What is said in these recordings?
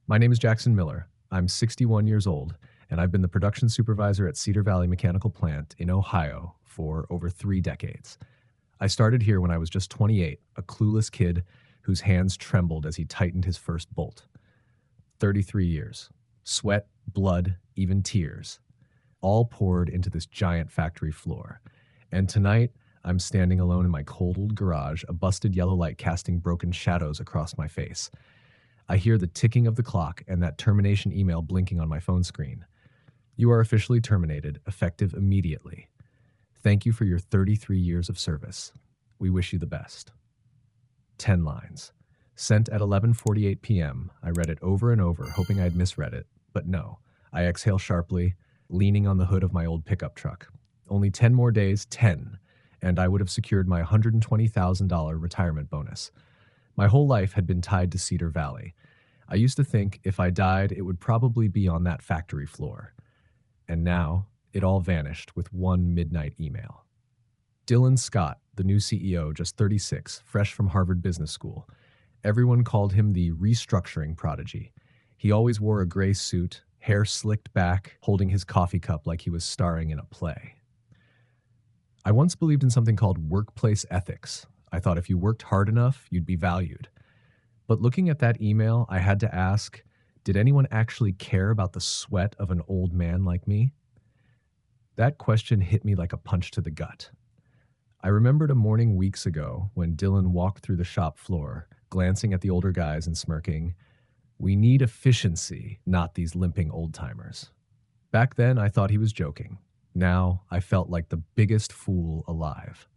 My name is Jackson Miller. I'm 61 years old, and I've been the production supervisor at Cedar Valley Mechanical Plant in Ohio for over 3 decades. I started here when I was just 28, a clueless kid whose hands trembled as he tightened his first bolt. 33 years. Sweat, blood, even tears, all poured into this giant factory floor. And tonight, I'm standing alone in my cold old garage, a busted yellow light casting broken shadows across my face. I hear the ticking of the clock and that termination email blinking on my phone screen. You are officially terminated, effective immediately. Thank you for your 33 years of service. We wish you the best. 10 lines. Sent at 11:48 p.m. I read it over and over, hoping I'd misread it, but no. I exhale sharply, leaning on the hood of my old pickup truck. Only 10 more days, 10, and I would have secured my $120,000 retirement bonus. My whole life had been tied to Cedar Valley. I used to think if I died, it would probably be on that factory floor. And now, it all vanished with one midnight email. Dylan Scott, the new CEO, just 36, fresh from Harvard Business School. Everyone called him the restructuring prodigy. He always wore a gray suit, hair slicked back, holding his coffee cup like he was starring in a play. I once believed in something called workplace ethics. I thought if you worked hard enough, you'd be valued. But looking at that email, I had to ask, did anyone actually care about the sweat of an old man like me? That question hit me like a punch to the gut. I remembered a morning weeks ago when Dylan walked through the shop floor, glancing at the older guys and smirking, "We need efficiency, not these limping old-timers." Back then, I thought he was joking. Now, I felt like the biggest fool alive.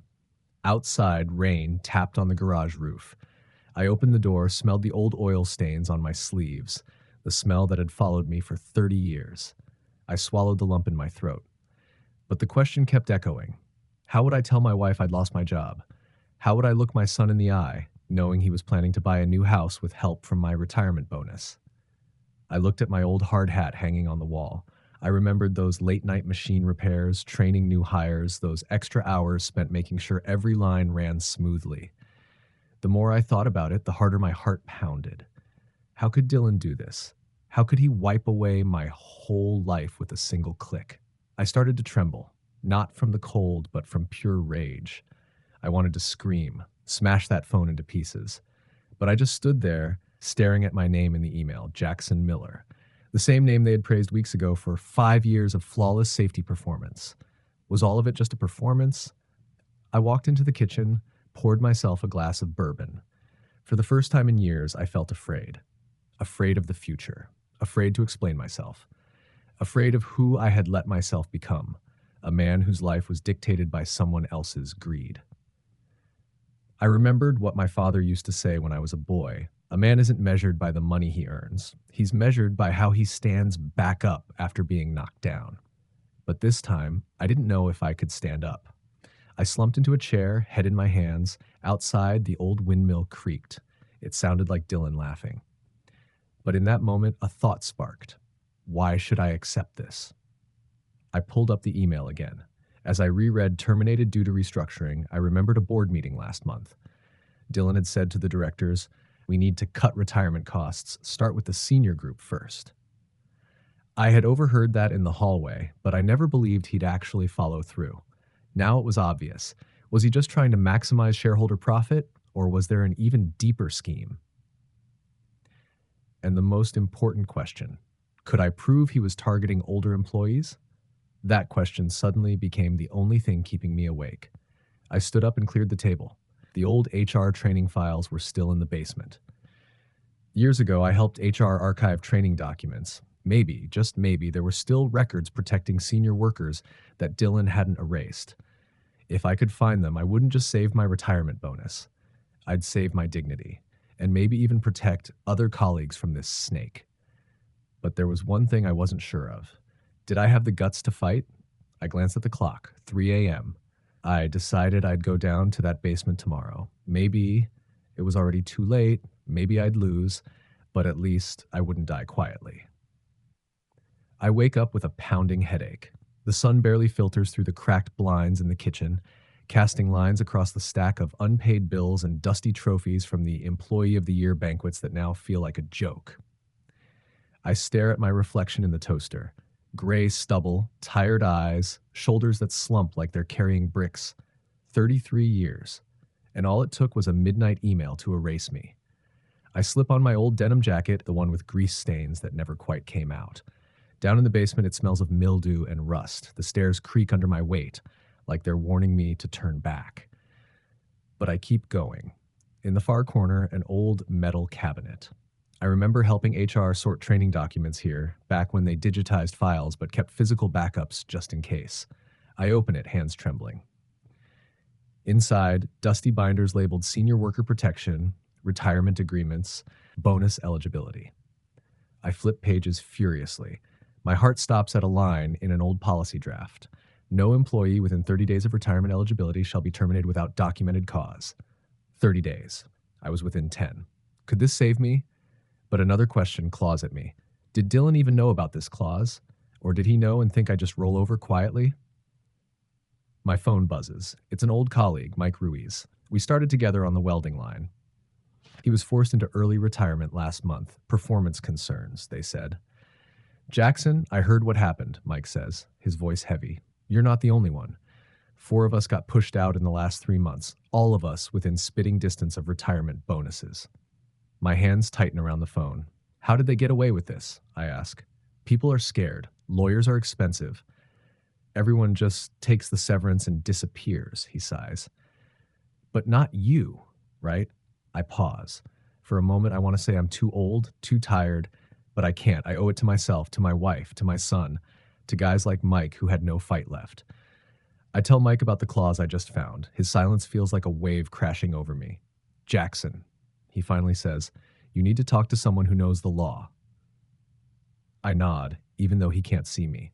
Outside, rain tapped on the garage roof. I opened the door, smelled the old oil stains on my sleeves, the smell that had followed me for 30 years. I swallowed the lump in my throat. But the question kept echoing. How would I tell my wife I'd lost my job? How would I look my son in the eye, knowing he was planning to buy a new house with help from my retirement bonus? I looked at my old hard hat hanging on the wall. I remembered those late-night machine repairs, training new hires, those extra hours spent making sure every line ran smoothly. The more I thought about it, the harder my heart pounded. How could Dylan do this? How could he wipe away my whole life with a single click? I started to tremble, not from the cold, but from pure rage. I wanted to scream, smash that phone into pieces. But I just stood there, staring at my name in the email, Jackson Miller. The same name they had praised weeks ago for 5 years of flawless safety performance. Was all of it just a performance? I walked into the kitchen, poured myself a glass of bourbon. For the first time in years, I felt afraid. Afraid of the future. Afraid to explain myself. Afraid of who I had let myself become. A man whose life was dictated by someone else's greed. I remembered what my father used to say when I was a boy. A man isn't measured by the money he earns. He's measured by how he stands back up after being knocked down. But this time, I didn't know if I could stand up. I slumped into a chair, head in my hands. Outside, the old windmill creaked. It sounded like Dylan laughing. But in that moment, a thought sparked. Why should I accept this? I pulled up the email again. As I reread terminated due to restructuring, I remembered a board meeting last month. Dylan had said to the directors, "We need to cut retirement costs. Start with the senior group first." I had overheard that in the hallway, but I never believed he'd actually follow through. Now it was obvious. Was he just trying to maximize shareholder profit, or was there an even deeper scheme? And the most important question, could I prove he was targeting older employees? That question suddenly became the only thing keeping me awake. I stood up and cleared the table. The old HR training files were still in the basement. Years ago, I helped HR archive training documents. Maybe, just maybe, there were still records protecting senior workers that Dylan hadn't erased. If I could find them, I wouldn't just save my retirement bonus. I'd save my dignity, and maybe even protect other colleagues from this snake. But there was one thing I wasn't sure of. Did I have the guts to fight? I glanced at the clock, 3 a.m. I decided I'd go down to that basement tomorrow. Maybe it was already too late, maybe I'd lose, but at least I wouldn't die quietly. I wake up with a pounding headache. The sun barely filters through the cracked blinds in the kitchen, casting lines across the stack of unpaid bills and dusty trophies from the Employee of the Year banquets that now feel like a joke. I stare at my reflection in the toaster. Gray stubble, tired eyes, shoulders that slump like they're carrying bricks. 33 years. And all it took was a midnight email to erase me. I slip on my old denim jacket, the one with grease stains that never quite came out. Down in the basement, it smells of mildew and rust. The stairs creak under my weight, like they're warning me to turn back. But I keep going. In the far corner, an old metal cabinet. I remember helping HR sort training documents here, back when they digitized files but kept physical backups just in case. I open it, hands trembling. Inside, dusty binders labeled senior worker protection, retirement agreements, bonus eligibility. I flip pages furiously. My heart stops at a line in an old policy draft. No employee within 30 days of retirement eligibility shall be terminated without documented cause. 30 days. I was within 10. Could this save me? But another question claws at me. Did Dylan even know about this clause? Or did he know and think I just roll over quietly? My phone buzzes. It's an old colleague, Mike Ruiz. We started together on the welding line. He was forced into early retirement last month. Performance concerns, they said. Jackson, I heard what happened, Mike says, his voice heavy. You're not the only one. 4 of us got pushed out in the last 3 months, all of us within spitting distance of retirement bonuses. My hands tighten around the phone. How did they get away with this? I ask. People are scared. Lawyers are expensive. Everyone just takes the severance and disappears, he sighs. But not you, right? I pause. For a moment, I want to say I'm too old, too tired, but I can't. I owe it to myself, to my wife, to my son, to guys like Mike who had no fight left. I tell Mike about the clause I just found. His silence feels like a wave crashing over me. Jackson, he finally says, you need to talk to someone who knows the law. I nod, even though he can't see me.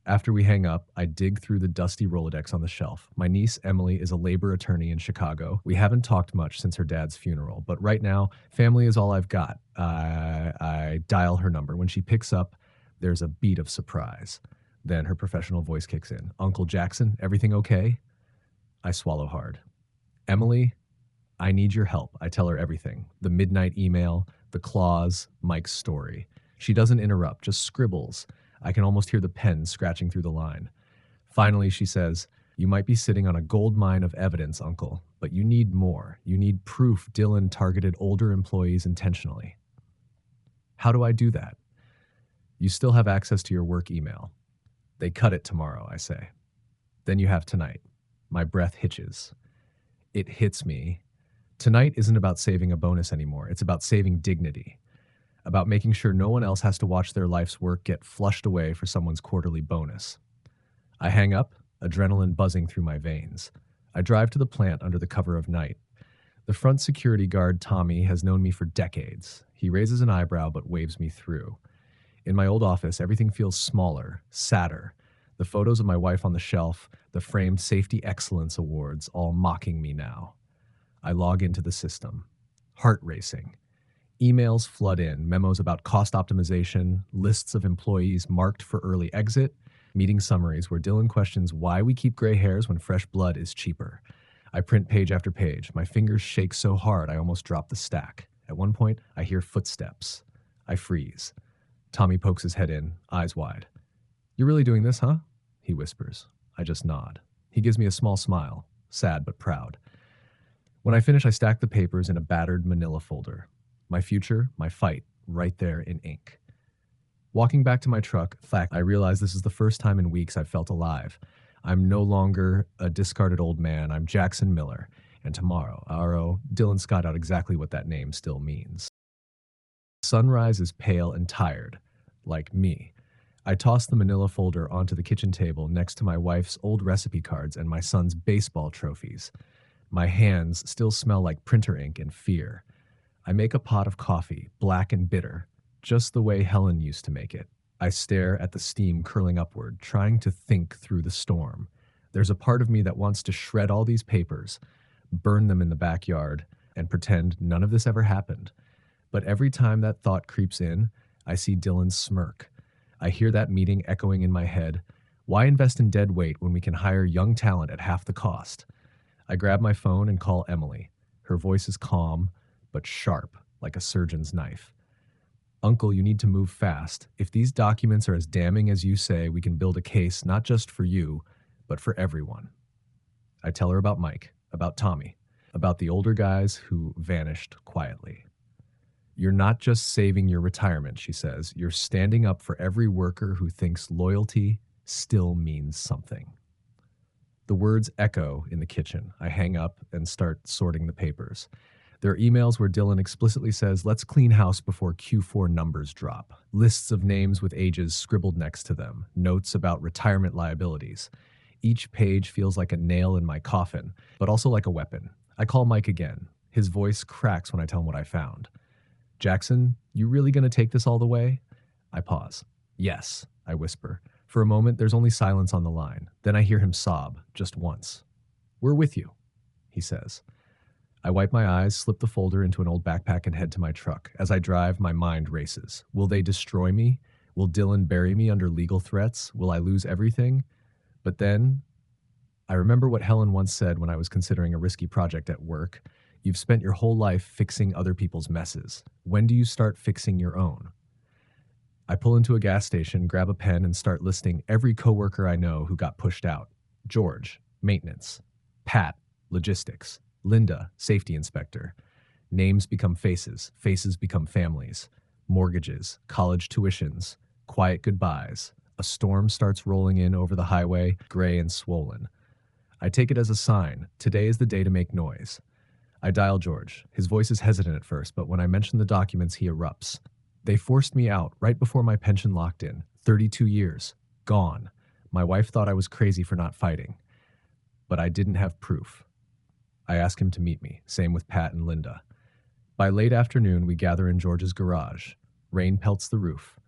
After we hang up, I dig through the dusty Rolodex on the shelf. My niece, Emily, is a labor attorney in Chicago. We haven't talked much since her dad's funeral, but right now, family is all I've got. I dial her number. When she picks up, there's a beat of surprise. Then her professional voice kicks in. Uncle Jackson, everything okay? I swallow hard. Emily, I need your help. I tell her everything. The midnight email, the clause, Mike's story. She doesn't interrupt, just scribbles. I can almost hear the pen scratching through the line. Finally, she says, you might be sitting on a gold mine of evidence, Uncle, but you need more. You need proof Dylan targeted older employees intentionally. How do I do that? You still have access to your work email. They cut it tomorrow, I say. Then you have tonight. My breath hitches. It hits me. Tonight isn't about saving a bonus anymore. It's about saving dignity. About making sure no one else has to watch their life's work get flushed away for someone's quarterly bonus. I hang up, adrenaline buzzing through my veins. I drive to the plant under the cover of night. The front security guard, Tommy, has known me for decades. He raises an eyebrow but waves me through. In my old office, everything feels smaller, sadder. The photos of my wife on the shelf, the framed Safety Excellence Awards, all mocking me now. I log into the system. Heart racing. Emails flood in, memos about cost optimization, lists of employees marked for early exit, meeting summaries where Dylan questions why we keep gray hairs when fresh blood is cheaper. I print page after page. My fingers shake so hard I almost drop the stack. At one point, I hear footsteps. I freeze. Tommy pokes his head in, eyes wide. You're really doing this, huh? He whispers. I just nod. He gives me a small smile, sad but proud. When I finish, I stack the papers in a battered manila folder. My future, my fight, right there in ink. Walking back to my truck, I realize this is the first time in weeks I've felt alive. I'm no longer a discarded old man. I'm Jackson Miller. And tomorrow, Dylan Scott out exactly what that name still means. Sunrise is pale and tired, like me. I toss the manila folder onto the kitchen table next to my wife's old recipe cards and my son's baseball trophies. My hands still smell like printer ink and fear. I make a pot of coffee, black and bitter, just the way Helen used to make it. I stare at the steam curling upward, trying to think through the storm. There's a part of me that wants to shred all these papers, burn them in the backyard, and pretend none of this ever happened. But every time that thought creeps in, I see Dylan's smirk. I hear that meeting echoing in my head. Why invest in dead weight when we can hire young talent at half the cost? I grab my phone and call Emily. Her voice is calm, but sharp, like a surgeon's knife. Uncle, you need to move fast. If these documents are as damning as you say, we can build a case not just for you, but for everyone. I tell her about Mike, about Tommy, about the older guys who vanished quietly. You're not just saving your retirement, she says. You're standing up for every worker who thinks loyalty still means something. The words echo in the kitchen. I hang up and start sorting the papers. There are emails where Dylan explicitly says, let's clean house before Q4 numbers drop. Lists of names with ages scribbled next to them. Notes about retirement liabilities. Each page feels like a nail in my coffin, but also like a weapon. I call Mike again. His voice cracks when I tell him what I found. Jackson, you really gonna take this all the way? I pause. Yes, I whisper. For a moment, there's only silence on the line. Then I hear him sob, just once. We're with you, he says. I wipe my eyes, slip the folder into an old backpack, and head to my truck. As I drive, my mind races. Will they destroy me? Will Dylan bury me under legal threats? Will I lose everything? But then, I remember what Helen once said when I was considering a risky project at work. You've spent your whole life fixing other people's messes. When do you start fixing your own? I pull into a gas station, grab a pen, and start listing every coworker I know who got pushed out. George, maintenance. Pat, logistics. Linda, safety inspector. Names become faces. Faces become families. Mortgages, college tuitions, quiet goodbyes. A storm starts rolling in over the highway, gray and swollen. I take it as a sign. Today is the day to make noise. I dial George. His voice is hesitant at first, but when I mention the documents, he erupts. They forced me out right before my pension locked in. 32 years. Gone. My wife thought I was crazy for not fighting. But I didn't have proof. I ask him to meet me. Same with Pat and Linda. By late afternoon, we gather in George's garage. Rain pelts the roof.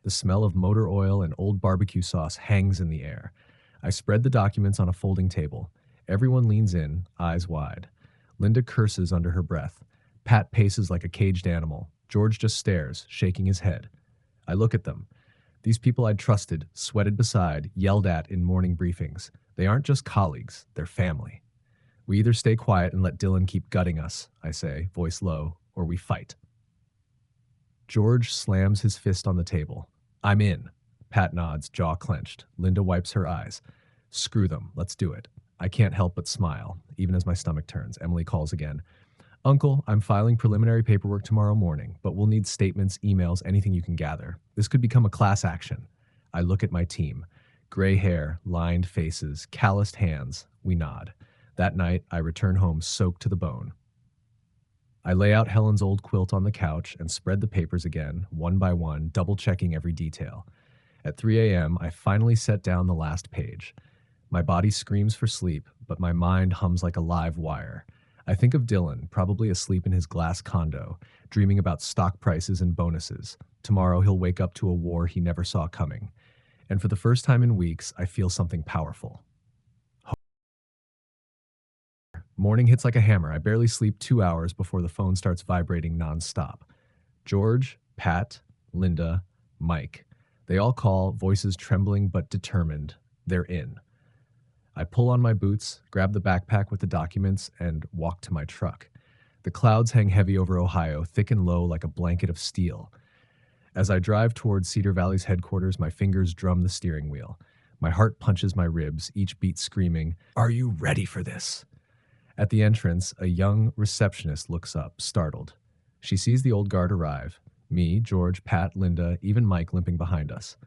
The smell of motor oil and old barbecue sauce hangs in the air. I spread the documents on a folding table. Everyone leans in, eyes wide. Linda curses under her breath. Pat paces like a caged animal. George just stares, shaking his head. I look at them. These people I'd trusted, sweated beside, yelled at in morning briefings. They aren't just colleagues, they're family. We either stay quiet and let Dylan keep gutting us, I say, voice low, or we fight. George slams his fist on the table. I'm in. Pat nods, jaw clenched. Linda wipes her eyes. Screw them, let's do it. I can't help but smile, even as my stomach turns. Emily calls again. Uncle, I'm filing preliminary paperwork tomorrow morning, but we'll need statements, emails, anything you can gather. This could become a class action. I look at my team. Gray hair, lined faces, calloused hands. We nod. That night, I return home soaked to the bone. I lay out Helen's old quilt on the couch and spread the papers again, one by one, double-checking every detail. At 3 a.m., I finally set down the last page. My body screams for sleep, but my mind hums like a live wire. I think of Dylan, probably asleep in his glass condo, dreaming about stock prices and bonuses. Tomorrow he'll wake up to a war he never saw coming. And for the first time in weeks, I feel something powerful. Morning hits like a hammer. I barely sleep 2 hours before the phone starts vibrating nonstop. George, Pat, Linda, Mike. They all call, voices trembling but determined. They're in. I pull on my boots, grab the backpack with the documents, and walk to my truck. The clouds hang heavy over Ohio, thick and low like a blanket of steel. As I drive towards Cedar Valley's headquarters, my fingers drum the steering wheel. My heart punches my ribs, each beat screaming, "Are you ready for this?" At the entrance, a young receptionist looks up, startled. She sees the old guard arrive. Me, George, Pat, Linda, even Mike limping behind us.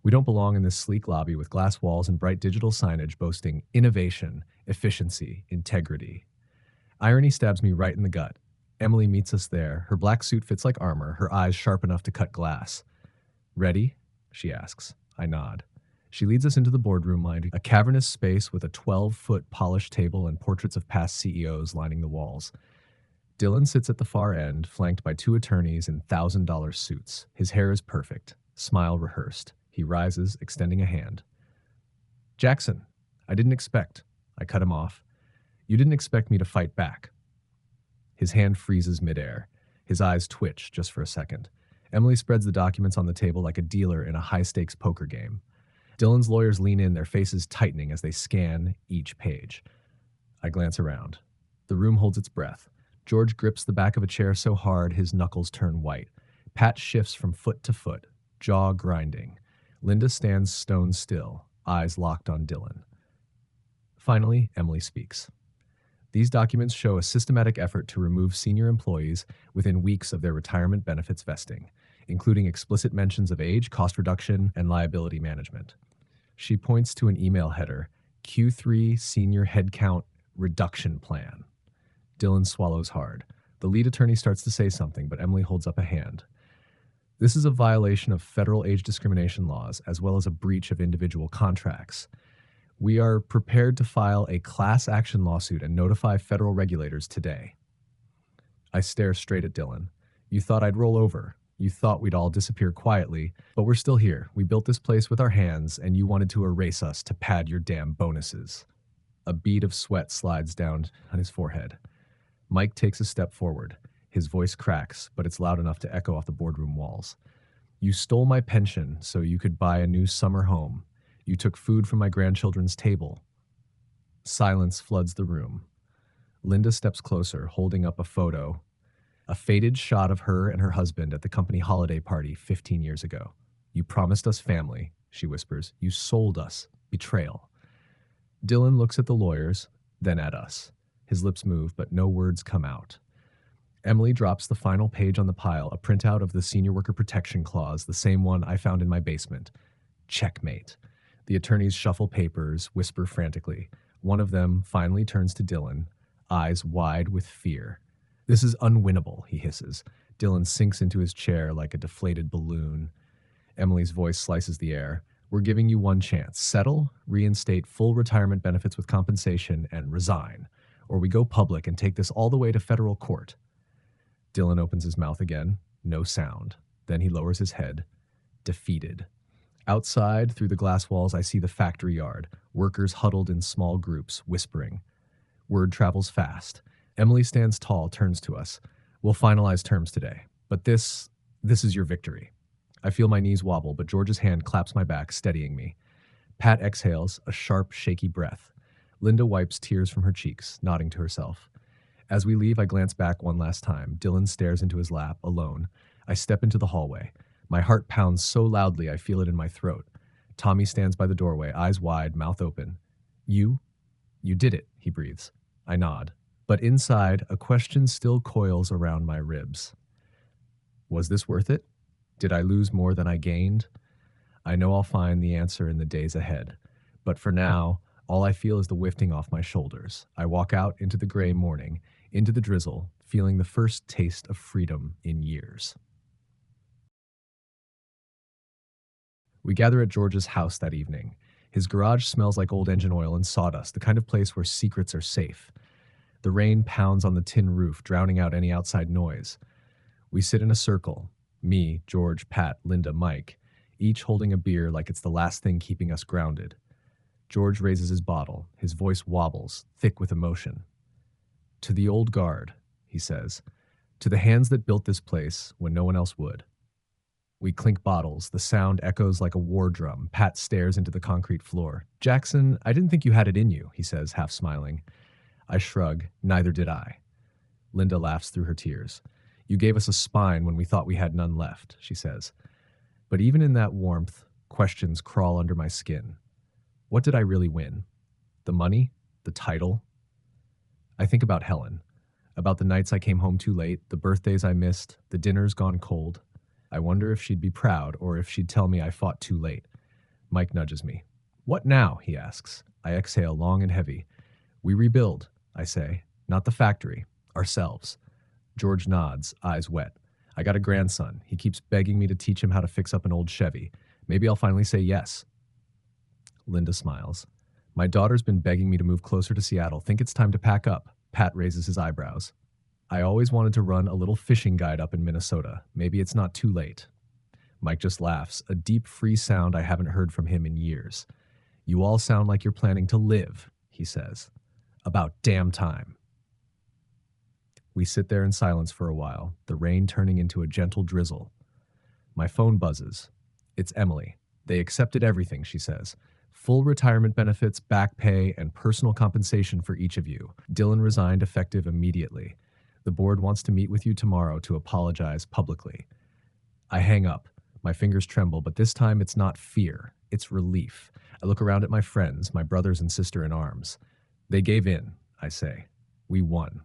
We don't belong in this sleek lobby with glass walls and bright digital signage boasting innovation, efficiency, integrity. Irony stabs me right in the gut. Emily meets us there. Her black suit fits like armor, her eyes sharp enough to cut glass. Ready? She asks. I nod. She leads us into the boardroom lined, a cavernous space with a 12-foot polished table and portraits of past CEOs lining the walls. Dylan sits at the far end, flanked by two attorneys in $1,000 suits. His hair is perfect, smile rehearsed. He rises, extending a hand. Jackson, I didn't expect. I cut him off. You didn't expect me to fight back. His hand freezes midair. His eyes twitch just for a second. Emily spreads the documents on the table like a dealer in a high-stakes poker game. Dylan's lawyers lean in, their faces tightening as they scan each page. I glance around. The room holds its breath. George grips the back of a chair so hard his knuckles turn white. Pat shifts from foot to foot, jaw grinding. Linda stands stone still, eyes locked on Dylan. Finally, Emily speaks. These documents show a systematic effort to remove senior employees within weeks of their retirement benefits vesting, including explicit mentions of age, cost reduction, and liability management. She points to an email header, Q3 Senior Headcount Reduction Plan. Dylan swallows hard. The lead attorney starts to say something, but Emily holds up a hand. This is a violation of federal age discrimination laws, as well as a breach of individual contracts. We are prepared to file a class action lawsuit and notify federal regulators today. I stare straight at Dylan. You thought I'd roll over. You thought we'd all disappear quietly, but we're still here. We built this place with our hands, and you wanted to erase us to pad your damn bonuses. A bead of sweat slides down on his forehead. Mike takes a step forward. His voice cracks, but it's loud enough to echo off the boardroom walls. You stole my pension so you could buy a new summer home. You took food from my grandchildren's table. Silence floods the room. Linda steps closer, holding up a photo. A faded shot of her and her husband at the company holiday party 15 years ago. You promised us family, she whispers. You sold us. Betrayal. Dylan looks at the lawyers, then at us. His lips move, but no words come out. Emily drops the final page on the pile, a printout of the Senior Worker Protection Clause, the same one I found in my basement. Checkmate. The attorneys shuffle papers, whisper frantically. One of them finally turns to Dylan, eyes wide with fear. This is unwinnable, he hisses. Dylan sinks into his chair like a deflated balloon. Emily's voice slices the air. We're giving you one chance. Settle, reinstate full retirement benefits with compensation, and resign. Or we go public and take this all the way to federal court. Dylan opens his mouth again. No sound. Then he lowers his head. Defeated. Outside, through the glass walls, I see the factory yard. Workers huddled in small groups, whispering. Word travels fast. Emily stands tall, turns to us. We'll finalize terms today. But this is your victory. I feel my knees wobble, but George's hand claps my back, steadying me. Pat exhales, a sharp, shaky breath. Linda wipes tears from her cheeks, nodding to herself. As we leave, I glance back one last time. Dylan stares into his lap, alone. I step into the hallway. My heart pounds so loudly I feel it in my throat. Tommy stands by the doorway, eyes wide, mouth open. You did it, he breathes. I nod. But inside, a question still coils around my ribs. Was this worth it? Did I lose more than I gained? I know I'll find the answer in the days ahead. But for now, all I feel is the lifting off my shoulders. I walk out into the gray morning, into the drizzle, feeling the first taste of freedom in years. We gather at George's house that evening. His garage smells like old engine oil and sawdust, the kind of place where secrets are safe. The rain pounds on the tin roof, drowning out any outside noise. We sit in a circle, me, George, Pat, Linda, Mike, each holding a beer like it's the last thing keeping us grounded. George raises his bottle. His voice wobbles, thick with emotion. To the old guard, he says. To the hands that built this place when no one else would. We clink bottles. The sound echoes like a war drum. Pat stares into the concrete floor. Jackson, I didn't think you had it in you, he says, half smiling. I shrug. Neither did I. Linda laughs through her tears. You gave us a spine when we thought we had none left, she says. But even in that warmth, questions crawl under my skin. What did I really win? The money? The title? I think about Helen. About the nights I came home too late, the birthdays I missed, the dinners gone cold. I wonder if she'd be proud or if she'd tell me I fought too late. Mike nudges me. What now? He asks. I exhale long and heavy. We rebuild, I say. Not the factory. Ourselves. George nods, eyes wet. I got a grandson. He keeps begging me to teach him how to fix up an old Chevy. Maybe I'll finally say yes. Linda smiles. My daughter's been begging me to move closer to Seattle. Think it's time to pack up. Pat raises his eyebrows. I always wanted to run a little fishing guide up in Minnesota. Maybe it's not too late. Mike just laughs, a deep, free sound I haven't heard from him in years. You all sound like you're planning to live, he says. About damn time. We sit there in silence for a while, the rain turning into a gentle drizzle. My phone buzzes. It's Emily. They accepted everything, she says. Full retirement benefits, back pay, and personal compensation for each of you. Dylan resigned effective immediately. The board wants to meet with you tomorrow to apologize publicly. I hang up. My fingers tremble, but this time it's not fear, it's relief. I look around at my friends, my brothers and sister in arms. They gave in, I say. We won.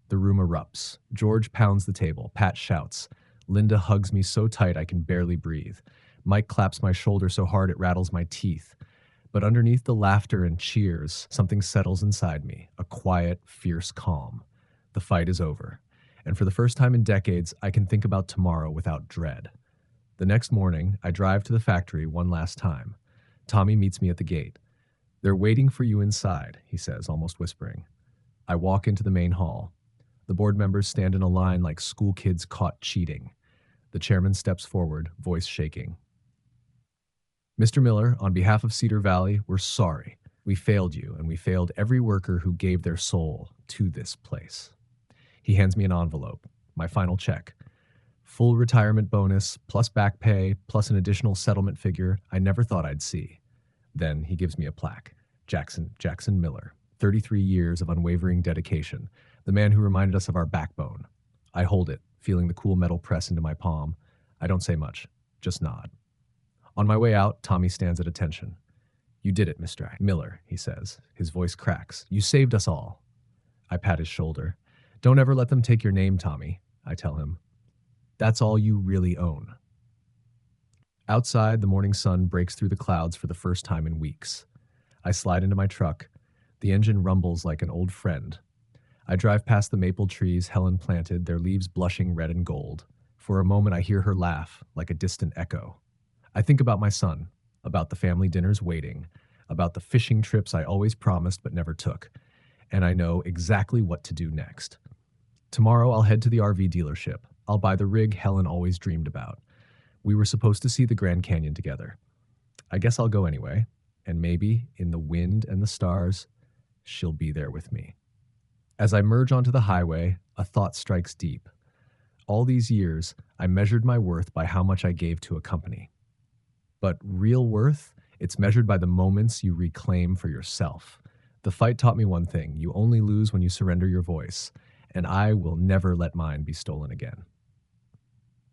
The room erupts. George pounds the table. Pat shouts. Linda hugs me so tight I can barely breathe. Mike claps my shoulder so hard it rattles my teeth. But underneath the laughter and cheers, something settles inside me, a quiet, fierce calm. The fight is over. And for the first time in decades, I can think about tomorrow without dread. The next morning, I drive to the factory one last time. Tommy meets me at the gate. They're waiting for you inside, he says, almost whispering. I walk into the main hall. The board members stand in a line like school kids caught cheating. The chairman steps forward, voice shaking. Mr. Miller, on behalf of Cedar Valley, we're sorry. We failed you, and we failed every worker who gave their soul to this place. He hands me an envelope, my final check. Full retirement bonus, plus back pay, plus an additional settlement figure I never thought I'd see. Then he gives me a plaque. Jackson Miller, 33 years of unwavering dedication, the man who reminded us of our backbone. I hold it, feeling the cool metal press into my palm. I don't say much, just nod. On my way out, Tommy stands at attention. You did it, Mr. Miller, he says. His voice cracks. You saved us all. I pat his shoulder. Don't ever let them take your name, Tommy, I tell him. That's all you really own. Outside, the morning sun breaks through the clouds for the first time in weeks. I slide into my truck. The engine rumbles like an old friend. I drive past the maple trees Helen planted, their leaves blushing red and gold. For a moment, I hear her laugh, like a distant echo. I think about my son, about the family dinners waiting, about the fishing trips I always promised but never took, and I know exactly what to do next. Tomorrow, I'll head to the RV dealership. I'll buy the rig Helen always dreamed about. We were supposed to see the Grand Canyon together. I guess I'll go anyway, and maybe, in the wind and the stars, she'll be there with me. As I merge onto the highway, a thought strikes deep. All these years, I measured my worth by how much I gave to a company. But real worth, it's measured by the moments you reclaim for yourself. The fight taught me one thing: you only lose when you surrender your voice, and I will never let mine be stolen again.